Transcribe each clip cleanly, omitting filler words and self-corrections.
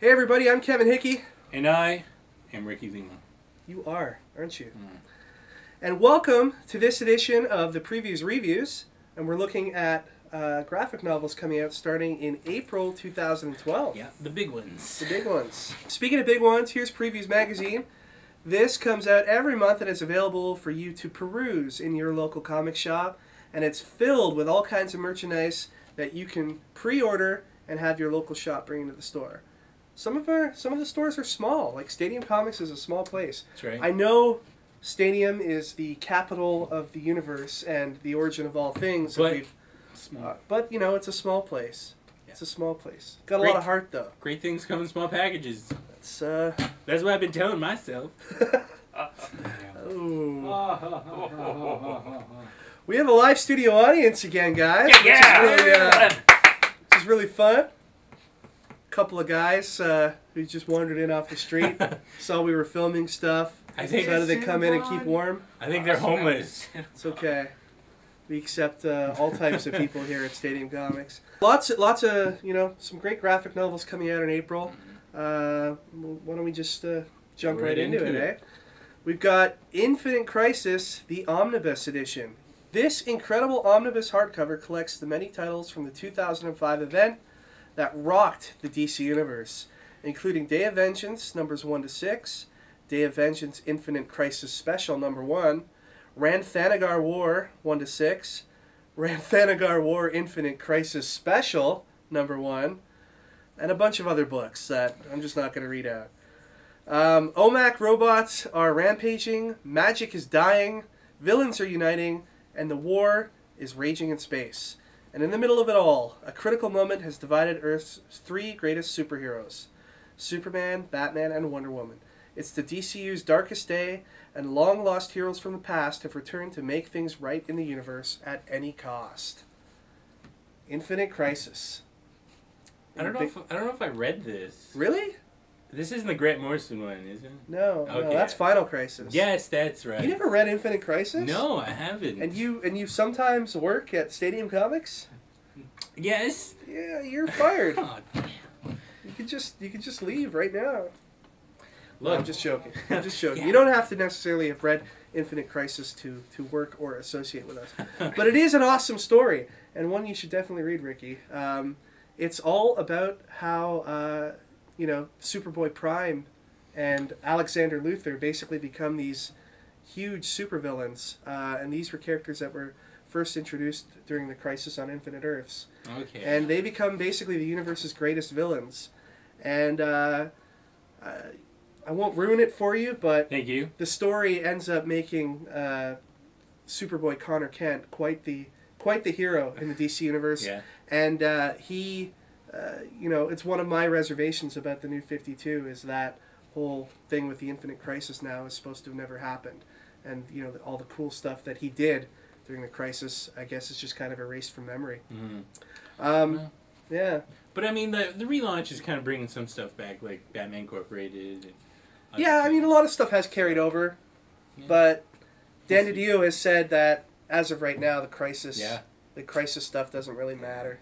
Hey everybody, I'm Kevin Hickey. And I am Ricky Lima. You are, aren't you? And welcome to this edition of the Previews Reviews. And we're looking at graphic novels coming out starting in April 2012. Yeah, the big ones. The big ones. Speaking of big ones, here's Previews Magazine. This comes out every month and it's available for you to peruse in your local comic shop. And it's filled with all kinds of merchandise that you can pre-order and have your local shop bring into the store. Some of the stores are small. Like Stadium Comics is a small place. That's right. I know Stadium is the capital of the universe and the origin of all things. But you know, it's a small place. Yeah. It's a small place. Got a lot of heart though. Great things come in small packages. That's what I've been telling myself. We have a live studio audience again, guys. Yeah. Which is really fun. Couple of guys who just wandered in off the street, saw we were filming stuff, decided they come in and keep warm. I think they're homeless. It's okay. We accept all types of people here at Stadium Comics. Lots of some great graphic novels coming out in April. Why don't we just jump right into it, eh? We've got Infinite Crisis, the Omnibus edition. This incredible Omnibus hardcover collects the many titles from the 2005 event that rocked the DC Universe, including Day of Vengeance, numbers 1 to 6, Day of Vengeance Infinite Crisis Special, number 1, Rann-Thanagar War, 1 to 6, Rann-Thanagar War Infinite Crisis Special, number 1, and a bunch of other books that I'm just not going to read out. OMAC robots are rampaging, magic is dying, villains are uniting, and the war is raging in space. And in the middle of it all, a critical moment has divided Earth's 3 greatest superheroes: Superman, Batman, and Wonder Woman. It's the DCU's darkest day, and long-lost heroes from the past have returned to make things right in the universe at any cost. Infinite Crisis. I don't know if I read this. Really? This isn't the Grant Morrison one, is it? No, okay. No, that's Final Crisis. Yes, that's right. You never read Infinite Crisis? No, I haven't. And you sometimes work at Stadium Comics? Yes. Yeah, you're fired. Oh, damn. You could just leave right now. Look, no, I'm just joking. I'm just joking. Yeah. You don't have to necessarily have read Infinite Crisis to work or associate with us. But it is an awesome story, and one you should definitely read, Ricky. It's all about how Superboy Prime and Alexander Luthor basically become these huge supervillains, and these were characters that were first introduced during the Crisis on Infinite Earths. Okay. And they become basically the universe's greatest villains. And I won't ruin it for you, but thank you. The story ends up making Superboy Connor Kent quite the hero in the DC universe. Yeah. And it's one of my reservations about the New 52 is that whole thing with the Infinite Crisis now is supposed to have never happened. And, all the cool stuff that he did during the Crisis, I guess, is just kind of erased from memory. Mm-hmm. Yeah. But, I mean, the relaunch is kind of bringing some stuff back, like Batman Incorporated. Yeah, I mean, a lot of stuff has carried over. Yeah. But Dan DiDio has said that, as of right now, the Crisis stuff doesn't really matter.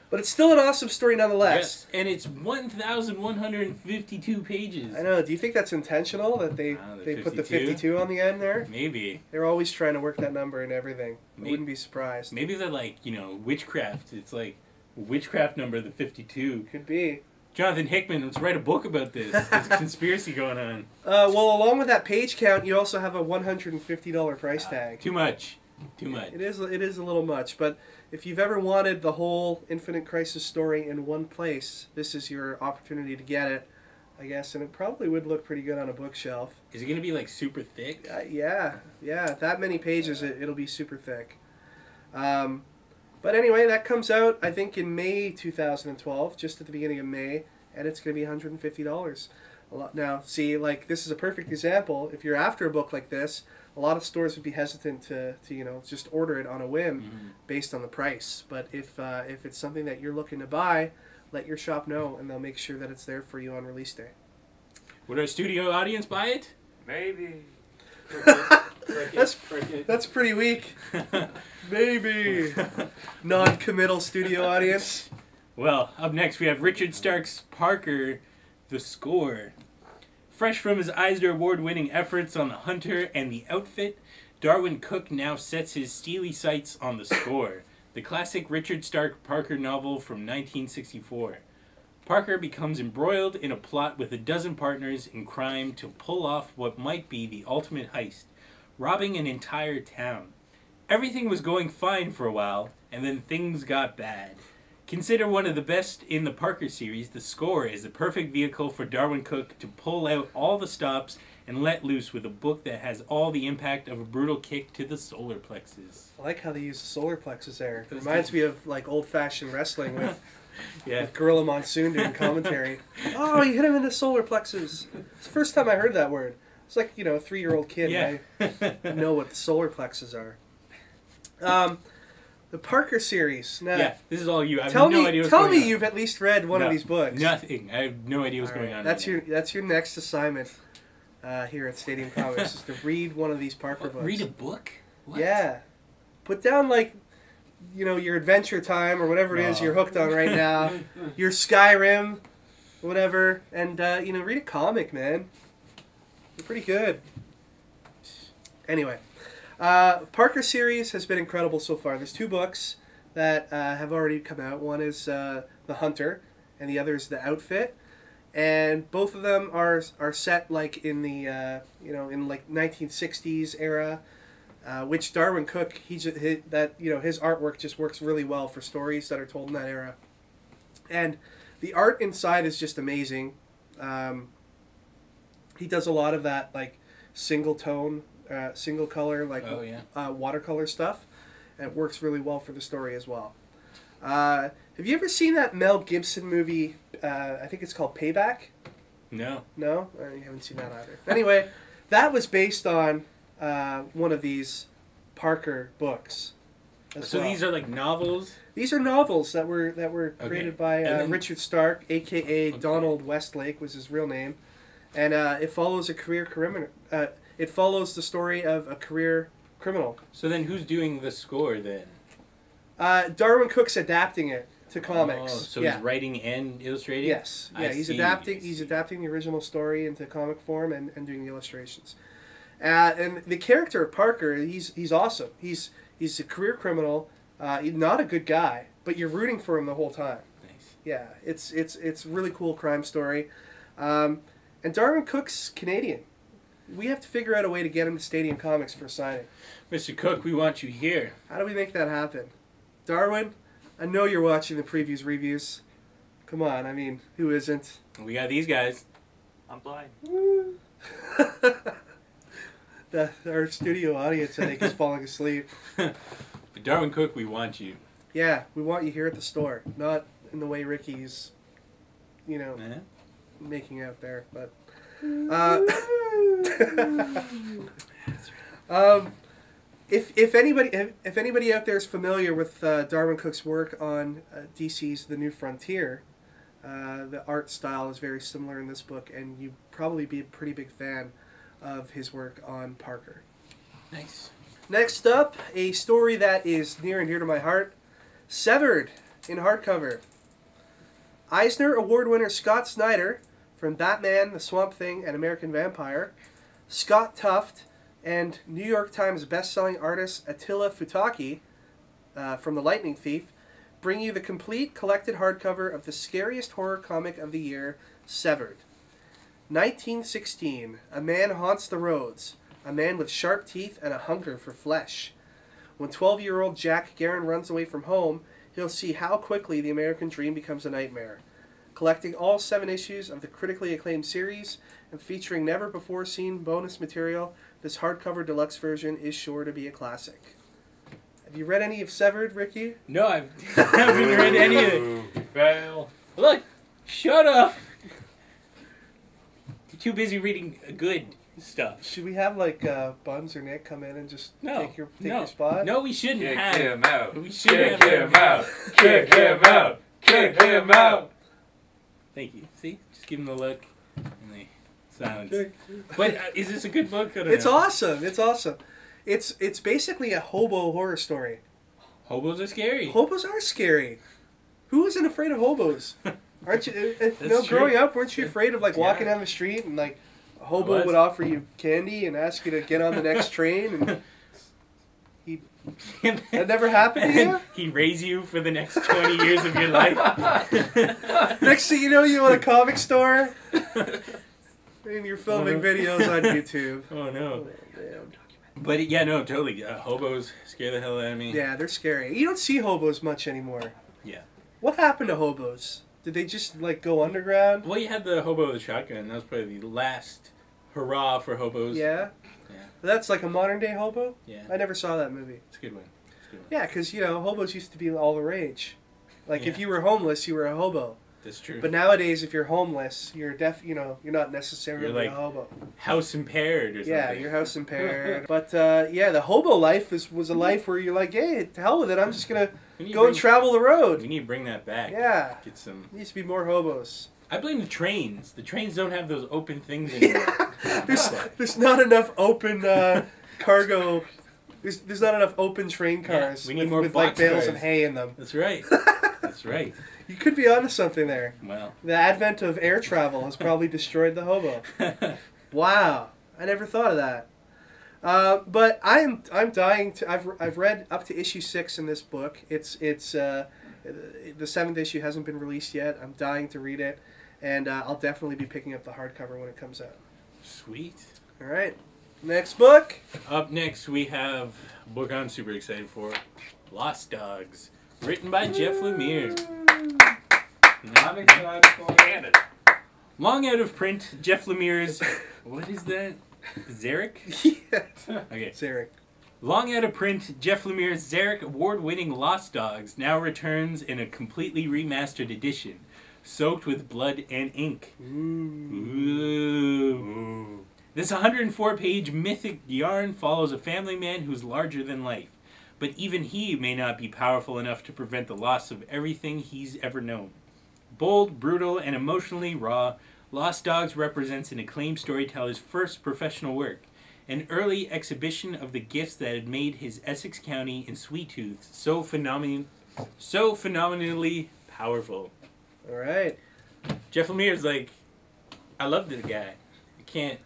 But it's still an awesome story nonetheless. Yes, and it's 1,152 pages. I know. Do you think that's intentional, that they put the 52 on the end there? Maybe. They're always trying to work that number and everything. I wouldn't be surprised. Maybe they're like, witchcraft. It's like witchcraft number, the 52. Could be. Jonathan Hickman, let's write a book about this. There's a conspiracy going on. Well, along with that page count, you also have a $150 price tag. Too much. Too much. It is a little much, but if you've ever wanted the whole Infinite Crisis story in one place, this is your opportunity to get it, I guess, and it probably would look pretty good on a bookshelf. Is it going to be, like, super thick? Yeah. That many pages, it'll be super thick. But anyway, that comes out, I think, in May 2012, just at the beginning of May, and it's going to be $150. Now, see, like, this is a perfect example. If you're after a book like this, a lot of stores would be hesitant to just order it on a whim based on the price. But if it's something that you're looking to buy, let your shop know, and they'll make sure that it's there for you on release day. Would our studio audience buy it? Maybe. That's pretty weak. Maybe. Non-committal studio audience. Well, up next we have Richard Stark's Parker, The Score. Fresh from his Eisner Award-winning efforts on The Hunter and The Outfit, Darwyn Cooke now sets his steely sights on The Score, the classic Richard Stark Parker novel from 1964. Parker becomes embroiled in a plot with a dozen partners in crime to pull off what might be the ultimate heist, robbing an entire town. Everything was going fine for a while, and then things got bad. Considered one of the best in the Parker series, The Score is the perfect vehicle for Darwyn Cooke to pull out all the stops and let loose with a book that has all the impact of a brutal kick to the solar plexus. I like how they use the solar plexus there. It reminds me of like old-fashioned wrestling with, Yeah. with Gorilla Monsoon doing commentary. Oh, you hit him in the solar plexus. It's the first time I heard that word. It's like, a 3-year-old kid. Yeah. I know what the solar plexes are. The Parker series. Now, Yeah, this is all you. I have tell no me, idea what's tell going me on. you've at least read one of these books. Nothing. I have no idea what's All going right, on. That's right your next assignment here at Stadium Comics is to read one of these Parker books. Read a book? What? Yeah. Put down your Adventure Time or whatever it is you're hooked on right now. Your Skyrim, whatever, and read a comic, man. They're pretty good. Anyway, Parker series has been incredible so far. There's 2 books that have already come out. One is The Hunter, and the other is The Outfit. And both of them are set like in the in like 1960s era, which Darwyn Cooke his artwork just works really well for stories that are told in that era. And the art inside is just amazing. He does a lot of that like single tone, single color, like watercolor stuff. And it works really well for the story as well. Have you ever seen that Mel Gibson movie? I think it's called Payback. No. No? You haven't seen that either. Anyway, that was based on one of these Parker books. So these are like novels? These are novels that were created by Richard Stark, a.k.a. Donald Westlake was his real name. And it follows a career criminal. It follows the story of a career criminal. So then who's doing the score then? Darwyn Cooke's adapting it to comics. Oh, so he's writing and illustrating? Yes. Yeah, he's adapting the original story into comic form and doing the illustrations. And the character of Parker, he's awesome. He's a career criminal, not a good guy, but you're rooting for him the whole time. Nice. Yeah, it's a really cool crime story. And Darwyn Cooke's Canadian. We have to figure out a way to get him to Stadium Comics for a signing. Mr. Cooke, we want you here. How do we make that happen? Darwyn, I know you're watching the previews, reviews. Come on, I mean, who isn't? We got these guys. I'm blind. Our studio audience, I think, is falling asleep. But Darwyn Cooke, we want you. Yeah, we want you here at the store, not in the way Ricky's, making out there. But if anybody out there is familiar with Darwyn Cooke's work on DC's The New Frontier, the art style is very similar in this book, and you'd probably be a pretty big fan of his work on Parker. Nice. Next up, a story that is near and dear to my heart, Severed in hardcover. Eisner Award winner Scott Snyder from Batman, The Swamp Thing, and American Vampire, Scott Tuft, and New York Times best-selling artist Attila Futaki from The Lightning Thief bring you the complete collected hardcover of the scariest horror comic of the year, Severed. 1916, a man haunts the roads, a man with sharp teeth and a hunger for flesh. When 12-year-old Jack Guerin runs away from home, he'll see how quickly the American dream becomes a nightmare. Collecting all 7 issues of the critically acclaimed series and featuring never-before-seen bonus material, this hardcover deluxe version is sure to be a classic. Have you read any of Severed, Ricky? No, I haven't read any of it. Fail. Look, shut up. You're too busy reading good stuff. Should we have Buns or Nick come in and just take your spot? No, we shouldn't Kick have. him out. We shouldn't Kick have. him out. Kick him out. Kick him out. Thank you. See? Just give him the look. And the silence. But is this a good book? I don't It's know. awesome. It's awesome. It's basically a hobo horror story. Hobos are scary. Hobos are scary. Who isn't afraid of hobos? Aren't you? Growing up, weren't you afraid of like walking down the street and like a hobo would offer you candy and ask you to get on the next train and that never happened to you? He'd raise you for the next 20 years of your life. Next thing you know, you own a comic store and you're filming videos on YouTube. Oh no. But yeah, no, totally. Hobos scare the hell out of me. Yeah, they're scary. You don't see hobos much anymore. Yeah. What happened to hobos? Did they just like go underground? Well, you had the hobo with the shotgun. That was probably the last hurrah for hobos. Yeah. Yeah. That's like a modern day hobo? Yeah. I never saw that movie. It's a good one. Yeah, because, hobos used to be all the rage. Like, if you were homeless, you were a hobo. That's true. But nowadays, if you're homeless, you're you're not necessarily like a hobo. House impaired or something. Yeah, you're house impaired. But, the hobo life was a life where you're like, hey, to hell with it, I'm just going to go and travel the road. We need to bring that back. Yeah. Get some... There needs to be more hobos. I blame the trains. The trains don't have those open things anymore. There's not enough open cargo... There's not enough open train cars we need more with like bales cars. of hay in them. That's right. That's right. You could be onto something there. Well. The advent of air travel has probably destroyed the hobo. Wow. I never thought of that. But I'm dying to... I've read up to issue 6 in this book. It's the 7th issue hasn't been released yet. I'm dying to read it. And I'll definitely be picking up the hardcover when it comes out. Sweet. All right. Next book. Up next, we have a book I'm super excited for, Lost Dogs, written by Jeff Lemire. I'm excited for it. Long out of print, Jeff Lemire's... What is that? Zarek? Yeah. Okay. Zarek. Long out of print, Jeff Lemire's Zarek award-winning Lost Dogs now returns in a completely remastered edition, soaked with blood and ink. Ooh. This 104-page mythic yarn follows a family man who's larger than life, but even he may not be powerful enough to prevent the loss of everything he's ever known. Bold, brutal, and emotionally raw, Lost Dogs represents an acclaimed storyteller's first professional work, an early exhibition of the gifts that had made his Essex County and Sweet Tooth so phenomenally powerful. All right. Jeff Lemire's like, I love this guy. Can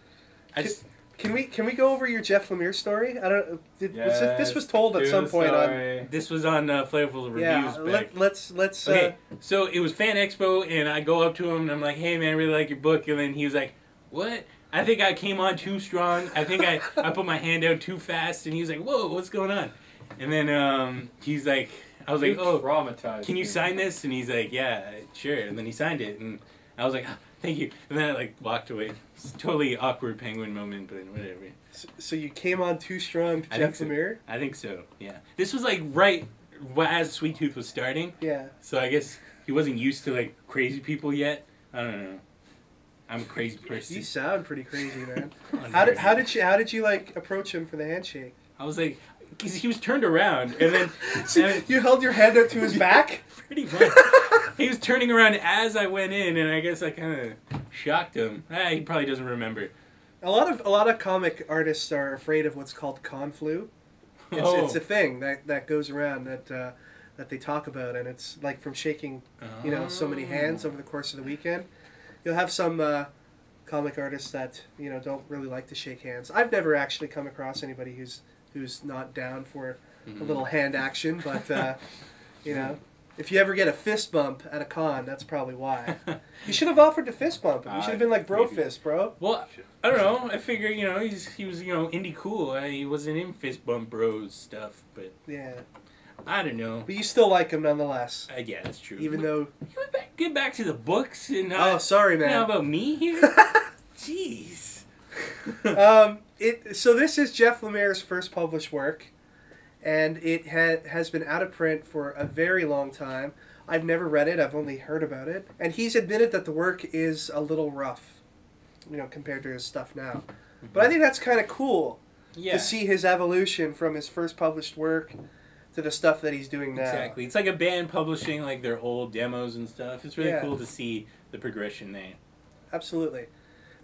we go over your Jeff Lemire story? I don't. This was told at some point on. This was on Flavorful Reviews. Yeah, let's. Okay, so it was Fan Expo, and I go up to him and I'm like, "Hey man, I really like your book." And then he was like, "What? I think I came on too strong. I think I put my hand out too fast." And he was like, "Whoa, what's going on?" And then he's like, "I was like, oh, traumatized. Can you sign this?" And he's like, "Yeah, sure." And then he signed it, and I was like, oh, "Thank you." And then I like walked away. It's a totally awkward penguin moment, but whatever. So you came on too strong to Jeff Lemire? I think so, yeah. This was like right as Sweet Tooth was starting. Yeah. So I guess he wasn't used to like crazy people yet. I don't know. I'm a crazy person. You sound pretty crazy, man. How did you like approach him for the handshake? I was like, because he was turned around, and then you held your hand out to his back. Pretty much. He was turning around as I went in, and I guess I kind of shocked him. He probably doesn't remember. A lot of comic artists are afraid of what's called con flu. It's a thing that goes around that they talk about, and it's like from shaking so many hands over the course of the weekend. You'll have some comic artists that don't really like to shake hands. I've never actually come across anybody who's not down for a little hand action, but if you ever get a fist bump at a con, that's probably why. You should have offered to fist bump him. You should have been like, bro fist, bro. Well, I don't know. I figure, he was, indie cool. He wasn't in fist bump bros stuff, but... Yeah. I don't know. But you still like him nonetheless. Yeah, that's true. Even though... Get back to the books and... oh, sorry, man. How about me here? Jeez. So this is Jeff Lemire's first published work. And it has been out of print for a very long time. I've never read it. I've only heard about it. And he's admitted that the work is a little rough, compared to his stuff now. But I think that's kind of cool to see his evolution from his first published work to the stuff that he's doing now. Exactly. It's like a band publishing like their old demos and stuff. It's really cool to see the progression there. Absolutely.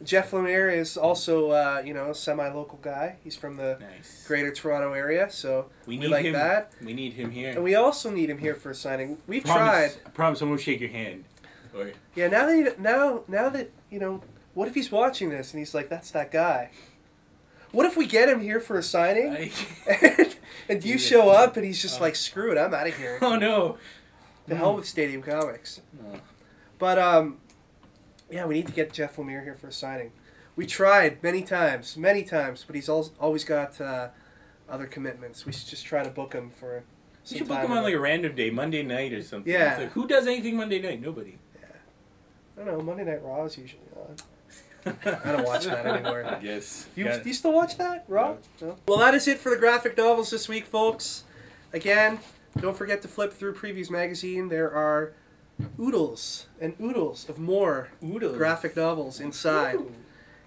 Jeff Lemire is also, a semi-local guy. He's from the Greater Toronto area, so we like that. We need him here. And we also need him here for a signing. We've I tried. promise I won't shake your hand. Or Yeah, now that you know, what if he's watching this and he's like, "That's that guy." What if we get him here for a signing, and you show up and he's just like, "Screw it, I'm out of here." Oh no! The hell with Stadium Comics. No. But yeah, we need to get Jeff Lemire here for a signing. We tried many times, but he's always got other commitments. We should just try to book him for. You should book him on like a random day, Monday night or something. Yeah. It's like, who does anything Monday night? Nobody. Yeah. I don't know. Monday Night Raw is usually on. I don't watch that anymore. Yes. Do you still watch that, Raw? No. Well, that is it for the graphic novels this week, folks. Again, don't forget to flip through Previews Magazine. There are oodles and oodles of more graphic novels inside. Ooh.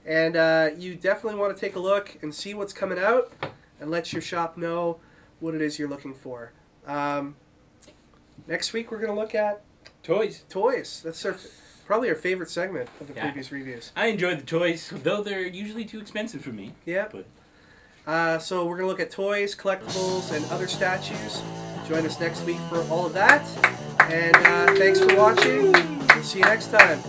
And you definitely want to take a look and see what's coming out and let your shop know what it is you're looking for. Next week, we're going to look at toys. Toys. That's probably our favorite segment of the previous reviews. I enjoy the toys, though they're usually too expensive for me. Yeah. But. So we're going to look at toys, collectibles, and other statues. Join us next week for all of that. And thanks for watching. We'll see you next time.